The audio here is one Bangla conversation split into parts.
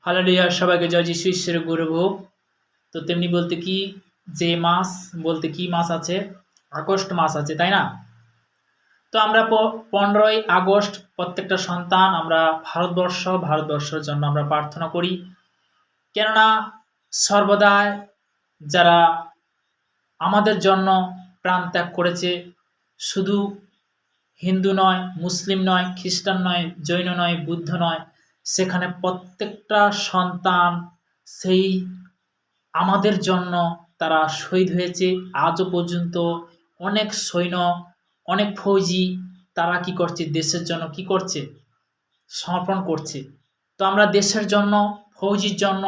হালেলুয়া, সবাইকে জয় যিশু ঈশ্বরের গৌরব হোক। তো তেমনি বলতে কি, যে মাস বলতে কি মাস আছে, আগস্ট মাস আছে, তাই না? তো আমরা 15ই আগস্ট প্রত্যেকটা সন্তান আমরা ভারতবর্ষের জন্য আমরা প্রার্থনা করি। কেননা সর্বদাই যারা আমাদের জন্য প্রাণ ত্যাগ করেছে, শুধু হিন্দু নয়, মুসলিম নয়, খ্রিস্টান নয়, জৈন নয়, বুদ্ধ নয়, সেখানে প্রত্যেকটা সন্তান সেই আমাদের জন্য তারা শহীদ হয়েছে। আজও পর্যন্ত অনেক সৈন্য, অনেক ফৌজি তারা কি করছে, দেশের জন্য কি করছে, সমর্পণ করছে। তো আমরা দেশের জন্য, ফৌজির জন্য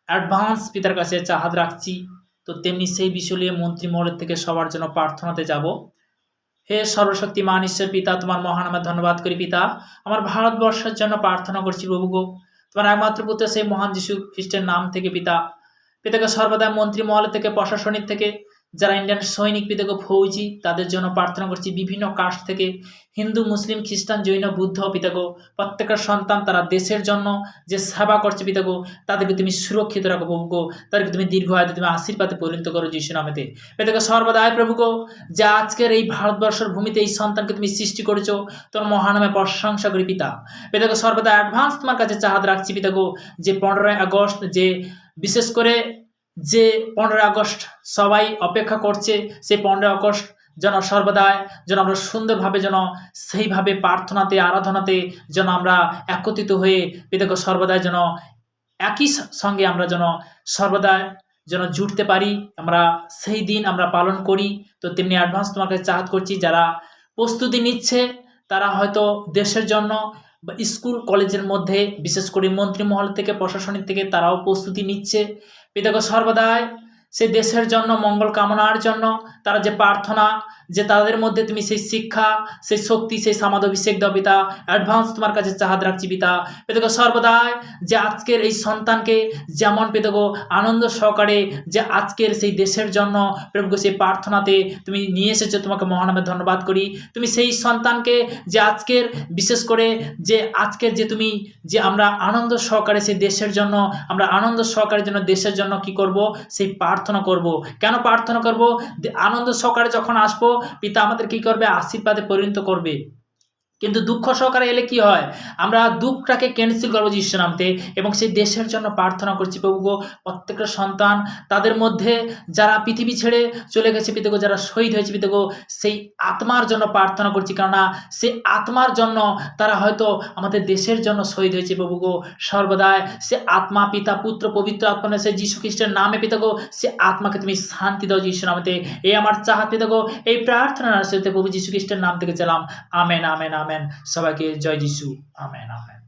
অ্যাডভান্স পিতার কাছে চাহাত রাখছি। তো তেমনি সেই বিষয় নিয়ে মন্ত্রীমহলের থেকে সবার জন্য প্রার্থনাতে যাব। হে সর্বশক্তিমান ঈশ্বর পিতা, তোমার মহানামে ধন্যবাদ করি পিতা। আমার ভারতবর্ষের জন্য প্রার্থনা করছি প্রভু গো, তোমার একমাত্র পুত্র সেই মহান যিশু খ্রিস্টের নাম থেকে পিতা। পিতাকে সর্বদা মন্ত্রীমহল থেকে, প্রশাসনিক থেকে, যারা ইন্ডিয়ান সৈনিক পিতাকে ফৌজি, তাদের জন্য প্রার্থনা করছি। বিভিন্ন কাস্ট থেকে হিন্দু, মুসলিম, খ্রিস্টান, জৈন, বুদ্ধ পিতাগো, প্রত্যেকের সন্তান তারা দেশের জন্য যে সেবা করছে পিতাগো, তাদেরকে তুমি সুরক্ষিত রাখো প্রভু গো, তাদেরকে তুমি দীর্ঘ আয়ুতে তুমি আশীর্বাদে পরিণত করো যিশু নামেতে। পিতাকে সর্বদাই প্রভু গো, যে আজকের এই ভারতবর্ষের ভূমিতে এই সন্তানকে তুমি সৃষ্টি করেছো, তোমার মহানামে প্রশংসা করি পিতা। পিতাকে সর্বদা অ্যাডভান্স তোমার কাছে চাহাত রাখছি পিতাগো, যে 15ই আগস্ট, যে বিশেষ করে যে 15ই আগস্ট সবাই অপেক্ষা করছে, সেই 15ই আগস্ট যেন সর্বদাই যেন আমরা সুন্দরভাবে যেন সেইভাবে প্রার্থনাতে, আরাধনাতে যেন আমরা একত্রিত হয়ে পিতাকে সর্বদাই যেন একই সঙ্গে আমরা যেন সর্বদাই যেন জুটতে পারি, আমরা সেই দিন আমরা পালন করি। তো তেমনি অ্যাডভান্স তোমাকে চাহাত করছি, যারা প্রস্তুতি নিচ্ছে তারা হয়তো দেশের জন্য বা স্কুল কলেজের মধ্যে, বিশেষ করে মন্ত্রীমহল থেকে, প্রশাসনিক থেকে তারাও প্রস্তুতি নিচ্ছে পিতাকে সর্বদাই সে দেশের জন্য, মঙ্গল কামনার জন্য তারা যে প্রার্থনা, যে তাদের মধ্যে তুমি সেই শিক্ষা, সেই শক্তি, সেই সমাধাভিষেক দাও পিতা। অ্যাডভান্স তোমার কাছে চাহাত রাখছি পিতা। পিতাকে সর্বদাই যে আজকের এই সন্তানকে যেমন পিতাগো আনন্দ সহকারে যে আজকের সেই দেশের জন্য প্রভুকে সেই প্রার্থনাতে তুমি নিয়ে এসেছো, তোমাকে মহানামে ধন্যবাদ করি। তুমি সেই সন্তানকে যে আজকের বিশেষ করে যে আজকের যে তুমি যে আমরা আনন্দ সহকারে সেই দেশের জন্য, আমরা আনন্দ সহকারে যেন দেশের জন্য কি করব, সেই প্রার্থনা করব। কেন প্রার্থনা করব? আনন্দ সহকারে যখন আসবো পিতা আমাদের কি করবে, আশীর্বাদে পরিণত করবে। কিন্তু দুঃখ সহকারে এলে কি হয়, আমরা দুঃখটাকে ক্যান্সেল করবো যিশু নামতে, এবং সেই দেশের জন্য প্রার্থনা করছি প্রভু গো। প্রত্যেকটা সন্তান তাদের মধ্যে যারা পৃথিবী ছেড়ে চলে গেছে পিতাগো, যারা শহীদ হয়েছে পিতাগো, সেই আত্মার জন্য প্রার্থনা করছি। কেননা সেই আত্মার জন্য তারা হয়তো আমাদের দেশের জন্য শহীদ হয়েছে প্রভু গো। সর্বদাই সে আত্মা, পিতা, পুত্র, পবিত্র আত্মা, সে যীশু খ্রিস্টের নামে পিতাগো, সে আত্মাকে তুমি শান্তি দাও যিশু নামেতে। এই আমার চাহাত পিতাগো, এই প্রার্থনার সাথে প্রভু যীশু খ্রিস্টের নাম থেকে চালাম। Amen, amen, amen. সবাইকে জয় যিশু। Amen, amen.